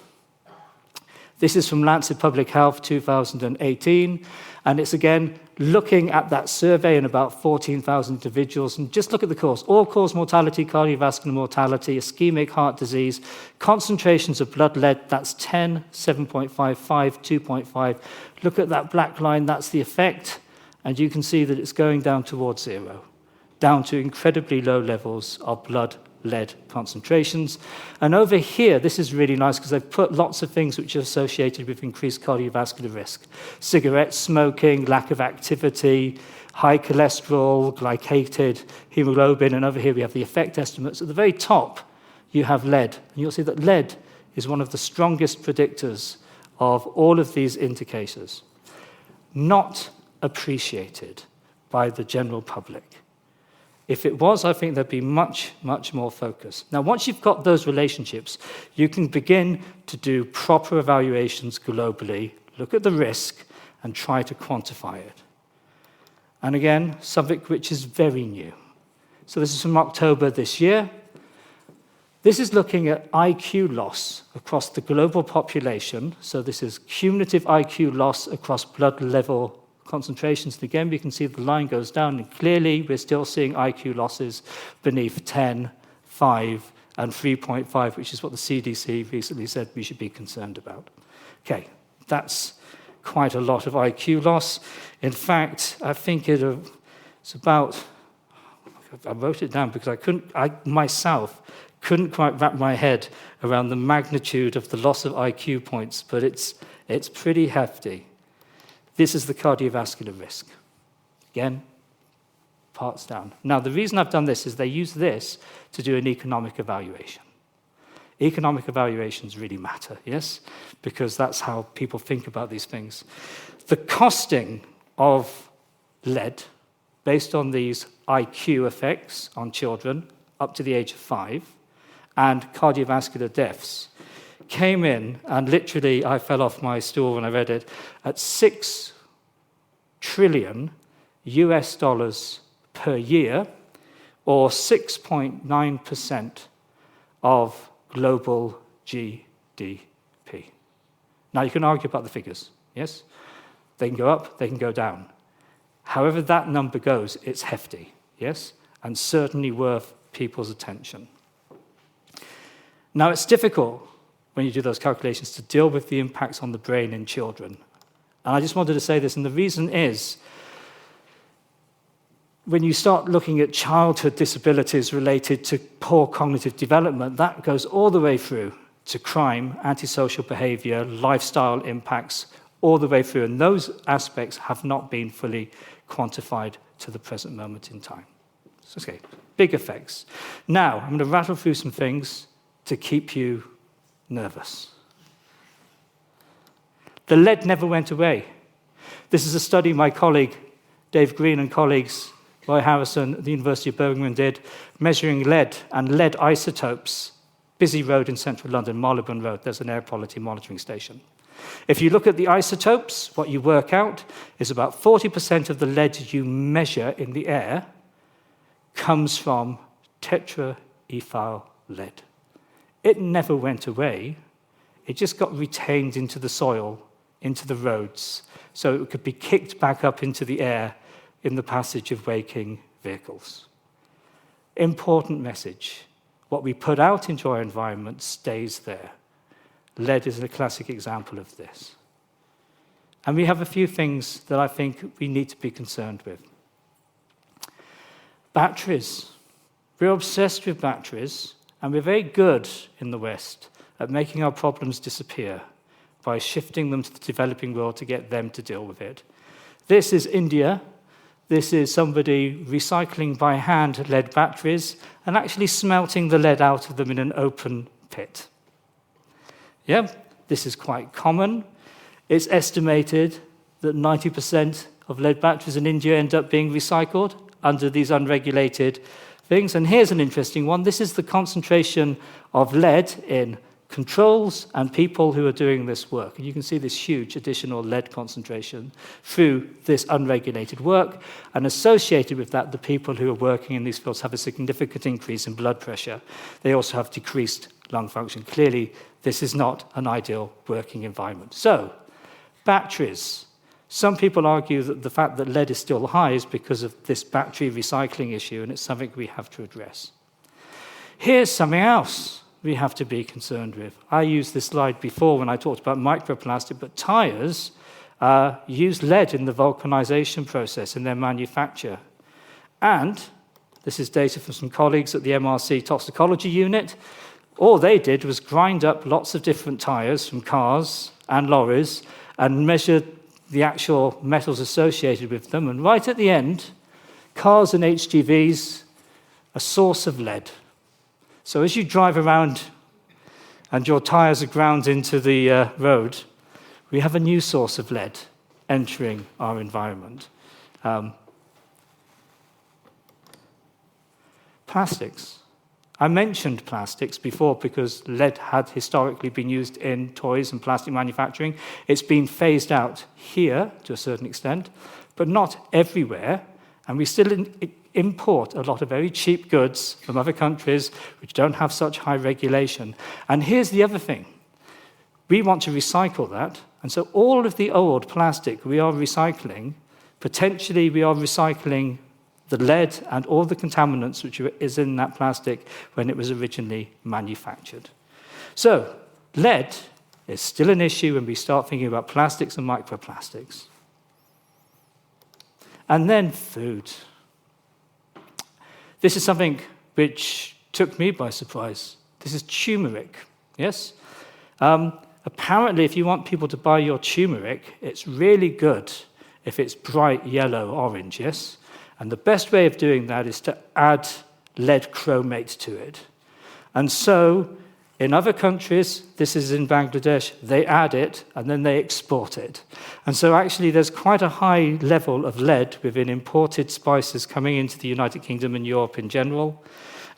This is from Lancet Public Health 2018, and it's again looking at that survey in about 14,000 individuals, and just look at the cause. All-cause mortality, cardiovascular mortality, ischemic heart disease, concentrations of blood lead, that's 10, 7.55, 2.5. Look at that black line, that's the effect, and you can see that it's going down towards zero, down to incredibly low levels of blood lead concentrations. And over here, this is really nice because they've put lots of things which are associated with increased cardiovascular risk. Cigarette smoking, lack of activity, high cholesterol, glycated hemoglobin, and over here we have the effect estimates. At the very top, you have lead. And you'll see that lead is one of the strongest predictors of all of these indicators, not appreciated by the general public. If it was, I think there'd be much, much more focus. Now, once you've got those relationships, you can begin to do proper evaluations globally, look at the risk, and try to quantify it. And again, something which is very new. So this is from October this year. This is looking at IQ loss across the global population. So this is cumulative IQ loss across blood level concentrations. And again, we can see the line goes down, and clearly we're still seeing IQ losses beneath 10, 5, and 3.5, which is what the CDC recently said we should be concerned about. Okay, that's quite a lot of IQ loss. In fact, I think it's about, I wrote it down because I myself couldn't quite wrap my head around the magnitude of the loss of IQ points, but it's pretty hefty. This is the cardiovascular risk. Again, parts down. Now, the reason I've done this is they use this to do an economic evaluation. Economic evaluations really matter, yes? Because that's how people think about these things. The costing of lead, based on these IQ effects on children up to the age of 5, and cardiovascular deaths, came in, and literally I fell off my stool when I read it, at $6 trillion per year, or 6.9% of global GDP. Now, you can argue about the figures, yes? They can go up, they can go down. However that number goes, it's hefty, yes? And certainly worth people's attention. Now, it's difficult when you do those calculations to deal with the impacts on the brain in children. And I just wanted to say this, and the reason is, when you start looking at childhood disabilities related to poor cognitive development, that goes all the way through to crime, antisocial behavior, lifestyle impacts, all the way through. And those aspects have not been fully quantified to the present moment in time. So, okay, big effects. Now, I'm going to rattle through some things to keep you nervous. The lead never went away. This is a study my colleague, Dave Green, and colleagues, Roy Harrison at the University of Birmingham did, measuring lead and lead isotopes. Busy road in central London, Marylebone Road, there's an air quality monitoring station. If you look at the isotopes, what you work out is about 40% of the lead you measure in the air comes from tetraethyl lead. It never went away. It just got retained into the soil, into the roads, so it could be kicked back up into the air in the passage of waking vehicles. Important message. What we put out into our environment stays there. Lead is a classic example of this. And we have a few things that I think we need to be concerned with. Batteries. We're obsessed with batteries, and we're very good in the West at making our problems disappear by shifting them to the developing world to get them to deal with it. This is India. This is somebody recycling by hand lead batteries and actually smelting the lead out of them in an open pit. Yeah, this is quite common. It's estimated that 90% of lead batteries in India end up being recycled under these unregulated things. And here's an interesting one. This is the concentration of lead in controls and people who are doing this work. And you can see this huge additional lead concentration through this unregulated work. And associated with that, the people who are working in these fields have a significant increase in blood pressure. They also have decreased lung function. Clearly, this is not an ideal working environment. So, batteries. Some people argue that the fact that lead is still high is because of this battery recycling issue, and it's something we have to address. Here's something else we have to be concerned with. I used this slide before when I talked about microplastic, but tires use lead in the vulcanization process in their manufacture. And this is data from some colleagues at the MRC toxicology unit. All they did was grind up lots of different tires from cars and lorries and measured the actual metals associated with them. And right at the end, cars and HGVs, a source of lead. So as you drive around and your tires are ground into the road, we have a new source of lead entering our environment. Plastics. I mentioned plastics before because lead had historically been used in toys and plastic manufacturing. It's been phased out here to a certain extent, but not everywhere. And we still import a lot of very cheap goods from other countries which don't have such high regulation. And here's the other thing. We want to recycle that. And so all of the old plastic we are recycling, potentially we are recycling the lead and all the contaminants which is in that plastic when it was originally manufactured. So lead is still an issue when we start thinking about plastics and microplastics. And then food. This is something which took me by surprise. This is turmeric, yes? Apparently, if you want people to buy your turmeric, it's really good if it's bright yellow, orange, yes? And the best way of doing that is to add lead chromate to it. And so, in other countries, this is in Bangladesh, they add it and then they export it. And so actually there's quite a high level of lead within imported spices coming into the United Kingdom and Europe in general.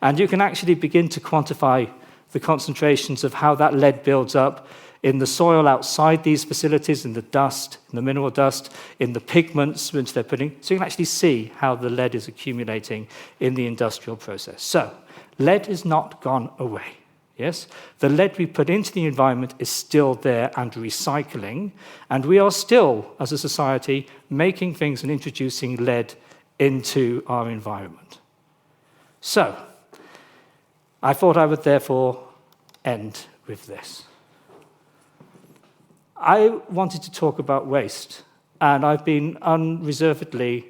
And you can actually begin to quantify the concentrations of how that lead builds up in the soil outside these facilities, in the dust, in the mineral dust, in the pigments which they're putting. So you can actually see how the lead is accumulating in the industrial process. So lead has not gone away. Yes, the lead we put into the environment is still there and recycling, and we are still, as a society, making things and introducing lead into our environment. So, I thought I would therefore end with this. I wanted to talk about waste, and I've been unreservedly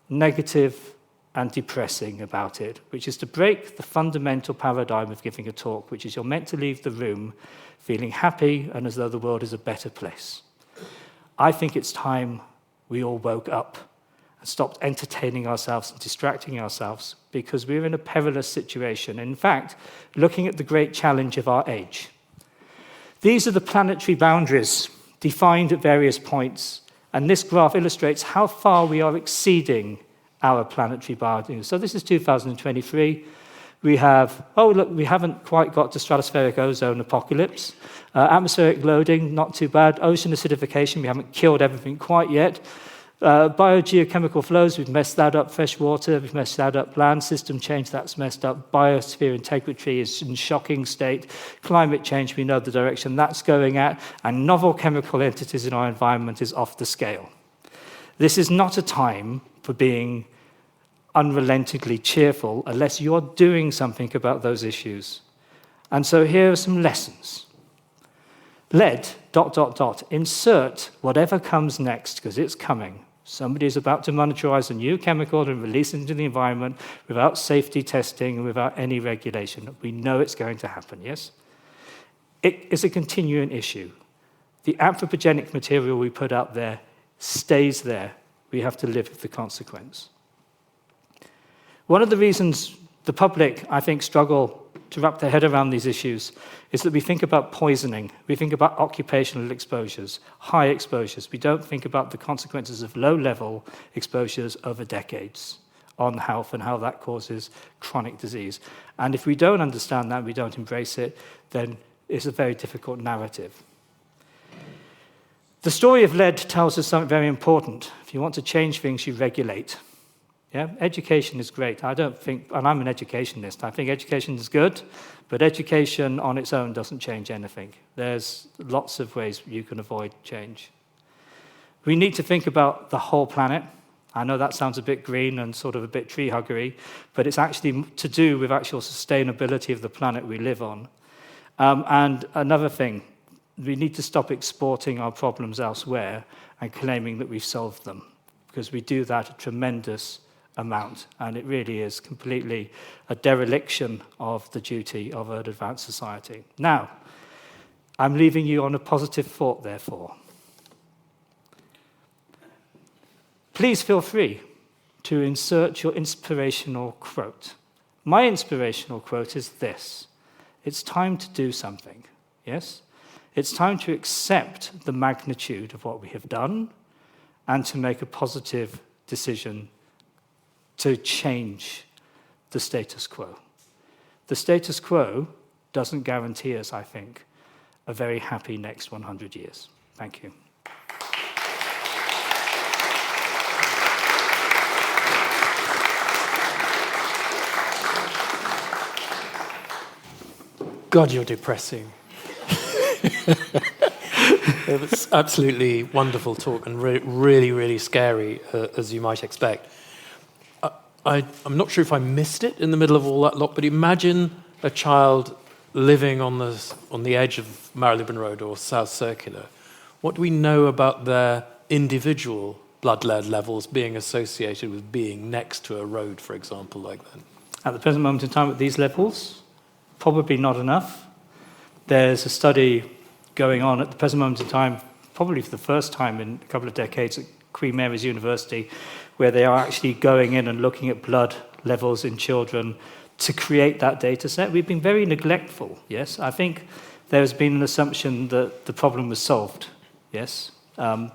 negative and depressing about it, which is to break the fundamental paradigm of giving a talk, which is you're meant to leave the room feeling happy and as though the world is a better place. I think it's time we all woke up and stopped entertaining ourselves and distracting ourselves because we're in a perilous situation. In fact, looking at the great challenge of our age. These are the planetary boundaries defined at various points, and this graph illustrates how far we are exceeding our planetary boundaries. So this is 2023. We have, we haven't quite got to stratospheric ozone apocalypse. Atmospheric loading, not too bad. Ocean acidification, we haven't killed everything quite yet. Biogeochemical flows, we've messed that up. Fresh water, we've messed that up. Land system change, that's messed up. Biosphere integrity is in shocking state. Climate change, we know the direction that's going at. And novel chemical entities in our environment is off the scale. This is not a time for being unrelentingly cheerful unless you're doing something about those issues. And so here are some lessons. Lead, ... insert whatever comes next, because it's coming. Somebody is about to monitorize a new chemical and release it into the environment without safety testing and without any regulation. We know it's going to happen, yes? It is a continuing issue. The anthropogenic material we put out there stays there. We have to live with the consequence. One of the reasons the public, I think, struggle to wrap their head around these issues is that we think about poisoning, we think about occupational exposures, high exposures. We don't think about the consequences of low-level exposures over decades on health and how that causes chronic disease. And if we don't understand that, we don't embrace it, then it's a very difficult narrative. The story of lead tells us something very important. If you want to change things, you regulate. Yeah? Education is great. I don't think, and I'm an educationist, I think education is good, but education on its own doesn't change anything. There's lots of ways you can avoid change. We need to think about the whole planet. I know that sounds a bit green and sort of a bit tree-huggery, but it's actually to do with actual sustainability of the planet we live on. And another thing, we need to stop exporting our problems elsewhere and claiming that we've solved them, because we do that a tremendous amount, and it really is completely a dereliction of the duty of an advanced society. Now, I'm leaving you on a positive thought, therefore. Please feel free to insert your inspirational quote. My inspirational quote is this: it's time to do something, yes? It's time to accept the magnitude of what we have done and to make a positive decision to change the status quo. The status quo doesn't guarantee us, I think, a very happy next 100 years. Thank you. God, you're depressing. It was absolutely wonderful talk and really, really scary, as you might expect. I'm not sure if I missed it in the middle of all that lot, but imagine a child living on the edge of Marylebone Road or South Circular. What do we know about their individual blood lead levels being associated with being next to a road, for example, like that? At the present moment in time, at these levels, probably not enough. There's a study going on at the present moment in time, probably for the first time in a couple of decades at Queen Mary's University, where they are actually going in and looking at blood levels in children to create that data set. We've been very neglectful, yes. I think there's been an assumption that the problem was solved, yes,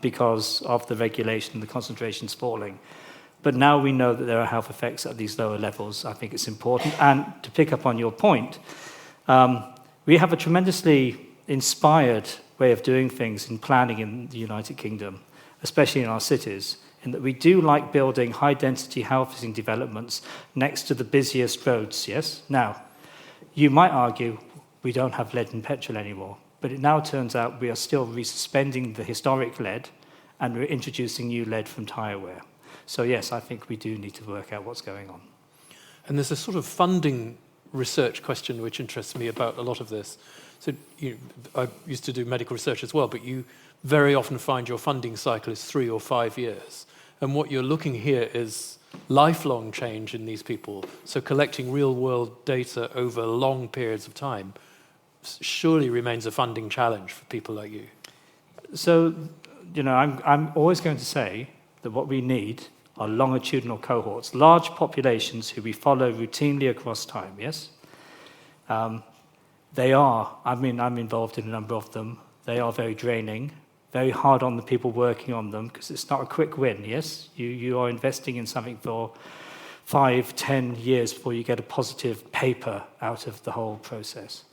because of the regulation, the concentrations falling. But now we know that there are health effects at these lower levels. I think it's important. And to pick up on your point, we have a tremendously inspired way of doing things in planning in the United Kingdom, especially in our cities, in that we do like building high-density housing developments next to the busiest roads, yes? Now, you might argue we don't have lead in petrol anymore, but it now turns out we are still resuspending the historic lead and we're introducing new lead from tyre wear. So yes, I think we do need to work out what's going on. And there's a sort of funding research question which interests me about a lot of this. So I used to do medical research as well, but you very often find your funding cycle is 3 or 5 years. And what you're looking here is lifelong change in these people. So collecting real-world data over long periods of time surely remains a funding challenge for people like you. So, I'm always going to say that what we need are longitudinal cohorts, large populations who we follow routinely across time, yes? I'm involved in a number of them. They are very draining, very hard on the people working on them, because it's not a quick win, yes? You are investing in something for 5, 10 years before you get a positive paper out of the whole process.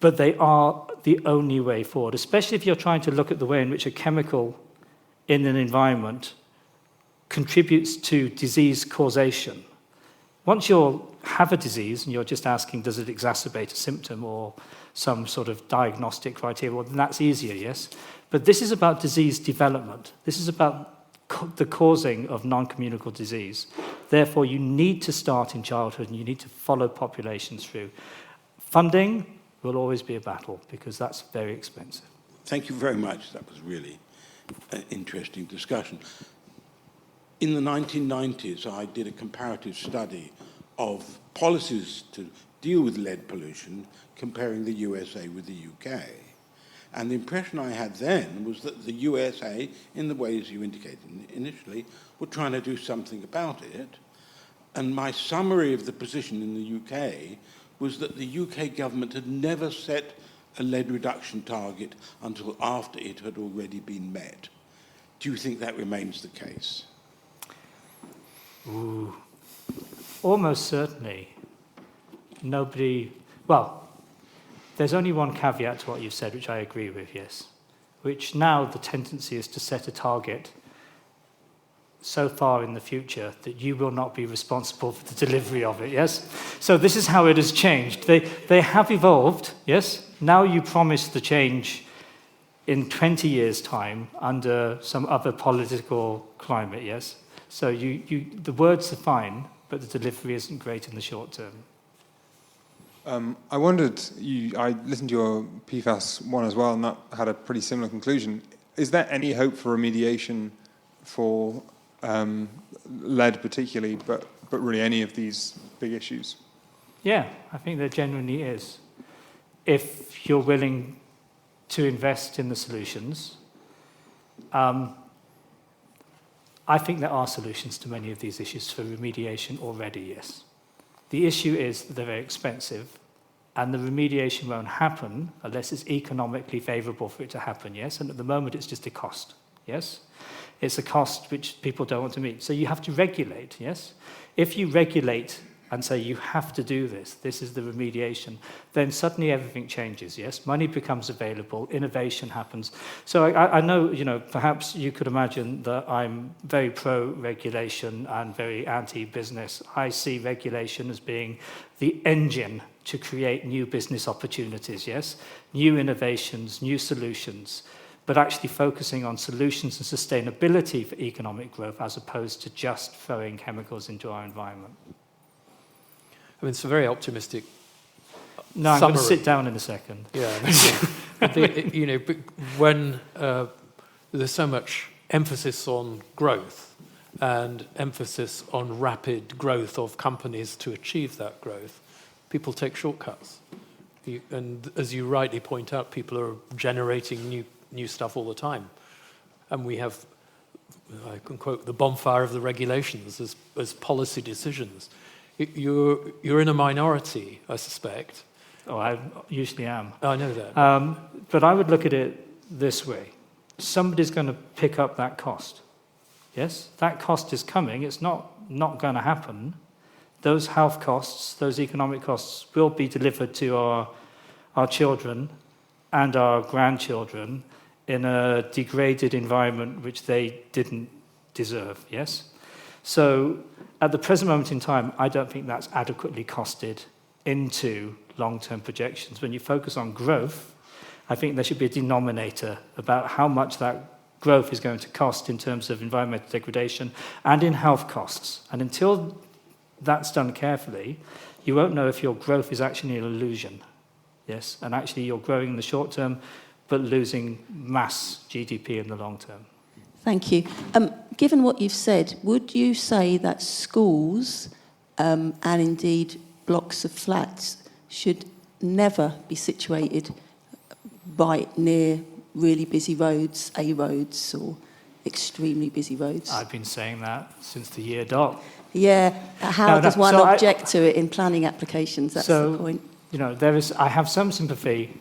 But they are the only way forward, especially if you're trying to look at the way in which a chemical in an environment contributes to disease causation. Once you have a disease and you're just asking, does it exacerbate a symptom or some sort of diagnostic criteria, well, then that's easier, yes? But this is about disease development. This is about the causing of non-communicable disease. Therefore, you need to start in childhood and you need to follow populations through. Funding will always be a battle because that's very expensive. Thank you very much. That was really an interesting discussion. In the 1990s, I did a comparative study of policies to deal with lead pollution, comparing the USA with the UK. And the impression I had then was that the USA, in the ways you indicated initially, were trying to do something about it. And my summary of the position in the UK was that the UK government had never set a lead reduction target until after it had already been met. Do you think that remains the case? Ooh. Almost certainly. Nobody... Well, there's only one caveat to what you've said, which I agree with, yes. Which now the tendency is to set a target so far in the future that you will not be responsible for the delivery of it, yes? So this is how it has changed. They have evolved, yes? Now you promise the change in 20 years' time under some other political climate, yes? So the words are fine, but the delivery isn't great in the short term. I wondered, I listened to your PFAS one as well, and that had a pretty similar conclusion. Is there any hope for remediation for lead particularly, but really any of these big issues? Yeah, I think there genuinely is. If you're willing to invest in the solutions, I think there are solutions to many of these issues for remediation already, yes. The issue is that they're very expensive, and the remediation won't happen unless it's economically favourable for it to happen, yes? And at the moment, it's just a cost, yes? It's a cost which people don't want to meet. So you have to regulate, yes? If you regulate and say you have to do this is the remediation, then suddenly everything changes, yes? Money becomes available, innovation happens. So I know, perhaps you could imagine that I'm very pro-regulation and very anti-business. I see regulation as being the engine to create new business opportunities, yes? New innovations, new solutions, but actually focusing on solutions and sustainability for economic growth as opposed to just throwing chemicals into our environment. I mean, it's a very optimistic No, I'm summary. going to sit down in a second. Yeah. When there's so much emphasis on growth and emphasis on rapid growth of companies to achieve that growth, people take shortcuts. And as you rightly point out, people are generating new stuff all the time. And we have, I can quote, the bonfire of the regulations as policy decisions. You're in a minority, I suspect. Oh, I usually am. I know that. But I would look at it this way. Somebody's going to pick up that cost. Yes? That cost is coming. It's not going to happen. Those health costs, those economic costs will be delivered to our children and our grandchildren in a degraded environment which they didn't deserve. Yes? So at the present moment in time, I don't think that's adequately costed into long-term projections. When you focus on growth, I think there should be a denominator about how much that growth is going to cost in terms of environmental degradation and in health costs. And until that's done carefully, you won't know if your growth is actually an illusion. Yes, and actually you're growing in the short term, but losing mass GDP in the long term. Thank you. Given what you've said, would you say that schools and indeed blocks of flats should never be situated near really busy roads, A roads, or extremely busy roads? I've been saying that since the year dot. Yeah. How does one So object to it in planning applications? That's the point. I have some sympathy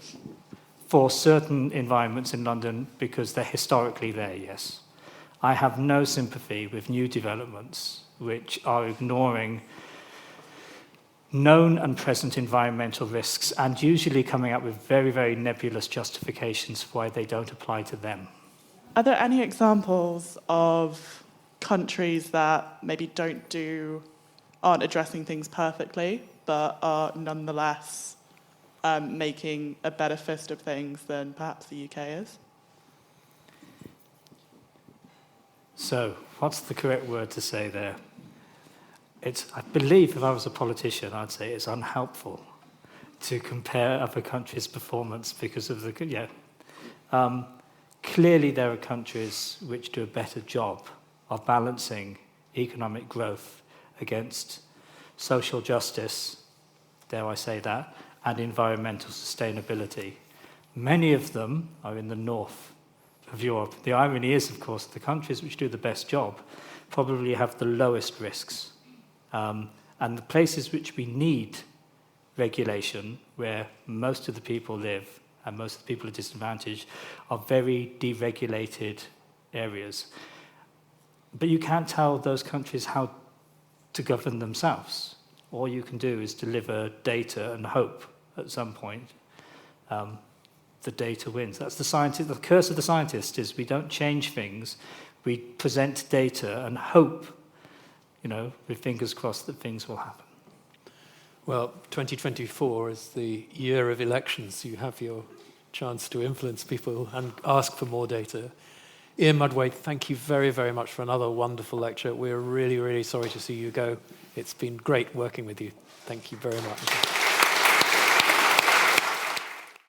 for certain environments in London because they're historically there, yes. I have no sympathy with new developments which are ignoring known and present environmental risks and usually coming up with very, very nebulous justifications for why they don't apply to them. Are there any examples of countries that maybe aren't addressing things perfectly, but are nonetheless making a better fist of things than perhaps the UK is? So, what's the correct word to say there? I believe if I was a politician, I'd say it's unhelpful to compare other countries' performance because of the... Clearly, there are countries which do a better job of balancing economic growth against social justice, dare I say that, and environmental sustainability. Many of them are in the north of Europe. The irony is, of course, the countries which do the best job probably have the lowest risks. And the places which we need regulation where most of the people live and most of the people at disadvantage are very deregulated areas. But you can't tell those countries how to govern themselves. All you can do is deliver data and hope at some point the data wins. That's the curse of the scientist is we don't change things, we present data and hope, with fingers crossed that things will happen. Well, 2024 is the year of elections. You have your chance to influence people and ask for more data. Ian Mudway, thank you very, very much for another wonderful lecture. We're really, really sorry to see you go. It's been great working with you. Thank you very much.